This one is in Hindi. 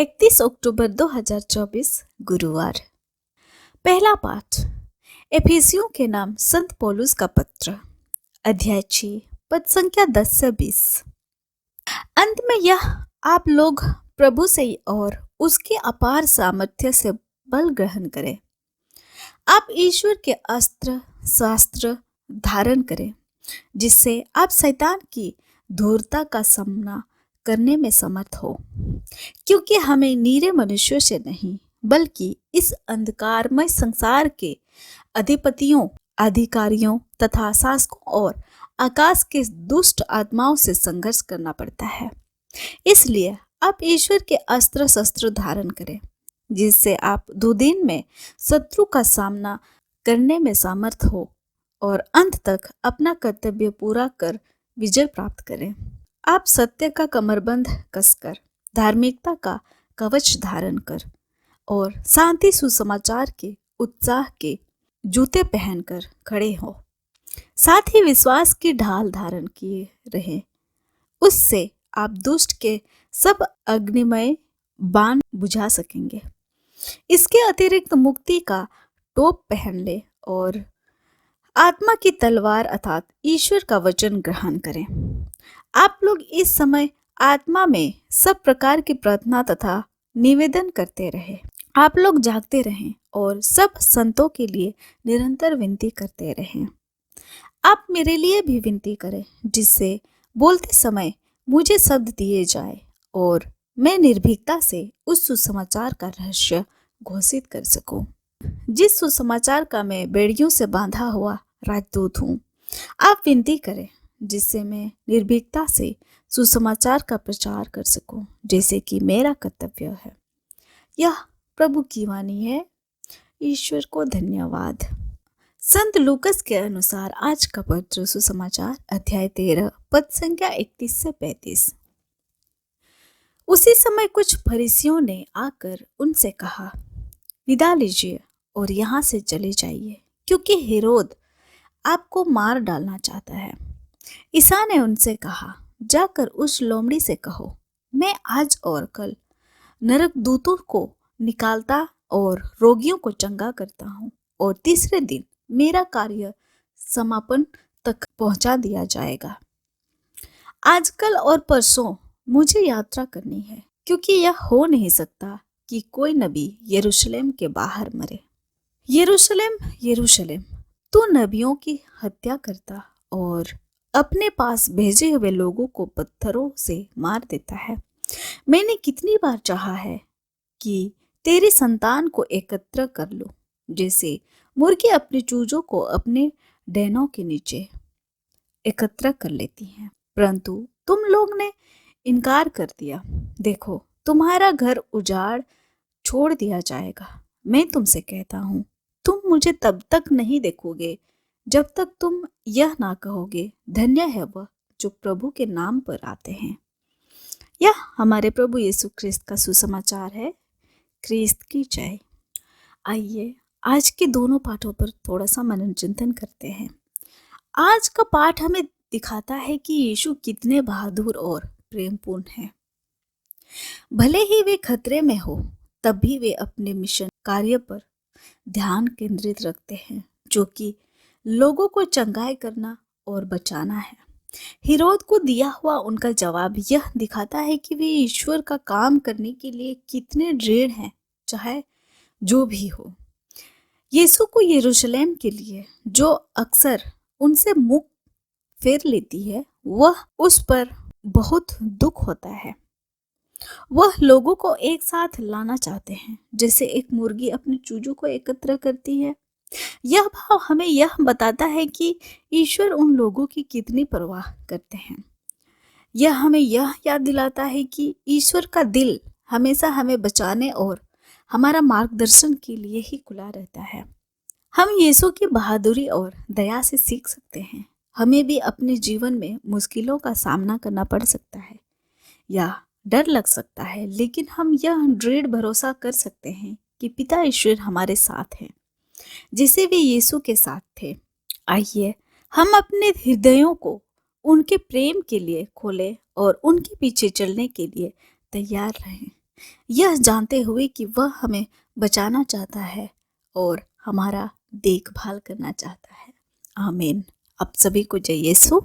31 अक्टूबर 2024 गुरुवार। पहला पाठ एफिसियों के नाम संत पौलुस का पत्र, अध्याय 6, पद संख्या 10 से 20। अंत में यह, आप लोग प्रभु से और उसके अपार सामर्थ्य से बल ग्रहण करें। आप ईश्वर के अस्त्र शास्त्र धारण करें, जिससे आप शैतान की धूर्तता का सामना करने में समर्थ हो, क्योंकि हमें नीरे मनुष्यों से नहीं बल्कि इस अंधकारमय संसार के अधिपतियों, अधिकारियों तथा शासकों और आकाश के दुष्ट आत्माओं से संघर्ष करना पड़ता है। इसलिए आप ईश्वर के अस्त्र शस्त्र धारण करें, जिससे आप दुर्दिन में शत्रु का सामना करने में समर्थ हो और अंत तक अपना कर्तव्य पूरा कर विजय प्राप्त करें। आप सत्य का कमरबंद कसकर, धार्मिकता का कवच धारण कर और शांति सुसमाचार के उत्साह के जूते पहनकर खड़े हो। साथ ही विश्वास की ढाल धारण किए रहें, उससे आप दुष्ट के सब अग्निमय बाण बुझा सकेंगे। इसके अतिरिक्त मुक्ति का टोप पहन ले और आत्मा की तलवार अर्थात ईश्वर का वचन ग्रहण करें। आप लोग इस समय आत्मा में सब प्रकार की प्रार्थना तथा निवेदन करते रहे। आप लोग जागते रहें और सब संतों के लिए निरंतर विनती करते रहें। आप मेरे लिए भी विनती करें, जिससे बोलते समय मुझे शब्द दिए जाए और मैं निर्भीकता से उस सुसमाचार का रहस्य घोषित कर सकूं, जिस सुसमाचार का मैं बेड़ियों से बांधा हुआ राजदूत हूँ। आप विनती करें, जिससे मैं निर्भीकता से सुसमाचार का प्रचार कर सकूं, जैसे कि मेरा कर्तव्य है। यह प्रभु की वाणी है। ईश्वर को धन्यवाद। संत लूकस के अनुसार आज का पत्र सुसमाचार, अध्याय 13, पद संख्या 31 से 35। उसी समय कुछ फरीसियों ने आकर उनसे कहा, विदा लीजिए और यहाँ से चले जाइए, क्योंकि हेरोद आपको मार डालना चाहता है। ईसा ने उनसे कहा, जाकर उस लोमड़ी से कहो, मैं आज और कल नरक दूतों को निकालता और रोगियों को चंगा करता हूँ, और तीसरे दिन मेरा कार्य समापन तक पहुंचा दिया जाएगा। आजकल और परसों मुझे यात्रा करनी है, क्योंकि यह हो नहीं सकता कि कोई नबी यरूशलेम के बाहर मरे। यरूशलेम, यरूशलेम, तू नबियों की हत्या करता और अपने पास भेजे हुए लोगों को पत्थरों से मार देता है। मैंने कितनी बार चाहा है कि तेरी संतान को एकत्र कर लूं, जैसे मुर्गी अपने चूजों को अपने डैनों के नीचे एकत्र कर लेती हैं, परंतु तुम लोग ने इनकार कर दिया। देखो, तुम्हारा घर उजाड़ छोड़ दिया जाएगा। मैं तुमसे कहता हूँ, तुम मुझे तब तक नहीं देखोगे जब तक तुम यह ना कहोगे, धन्य है वह जो प्रभु के नाम पर आते हैं। यह हमारे प्रभु यीशु ख्रिस्त का सुसमाचार है। ख्रिस्त की जय। आइए आज के दोनों पाठों पर थोड़ा सा मनन चिंतन करते हैं। आज का पाठ हमें दिखाता है कि यीशु कितने बहादुर और प्रेमपूर्ण हैं। भले ही वे खतरे में हो, तब भी वे अपने मिशन कार्य पर ध्यान केंद्रित रखते हैं, जो कि लोगों को चंगाई करना और बचाना है। हेरोद को दिया हुआ उनका जवाब यह दिखाता है कि वे ईश्वर का काम करने के लिए कितने दृढ़ हैं, चाहे जो भी हो। यीशु को यरूशलेम के लिए जो अक्सर उनसे मुख फेर लेती है, वह उस पर बहुत दुख होता है। वह लोगों को एक साथ लाना चाहते हैं, जैसे एक मुर्गी अपने चूजों को एकत्र करती है। यह भाव हमें यह बताता है कि ईश्वर उन लोगों की कितनी परवाह करते हैं। यह हमें यह याद दिलाता है कि ईश्वर का दिल हमेशा हमें बचाने और हमारा मार्गदर्शन के लिए ही खुला रहता है। हम यीशु की बहादुरी और दया से सीख सकते हैं। हमें भी अपने जीवन में मुश्किलों का सामना करना पड़ सकता है या डर लग सकता है, लेकिन हम यह दृढ़ भरोसा कर सकते हैं कि पिता ईश्वर हमारे साथ हैं, जैसे वे यीशु के साथ थे। आइए हम अपने हृदयों को उनके प्रेम के लिए खोलें और उनके पीछे चलने के लिए तैयार रहें। यह जानते हुए कि वह हमें बचाना चाहता है और हमारा देखभाल करना चाहता है। आमीन। आप सभी को जय यीशु।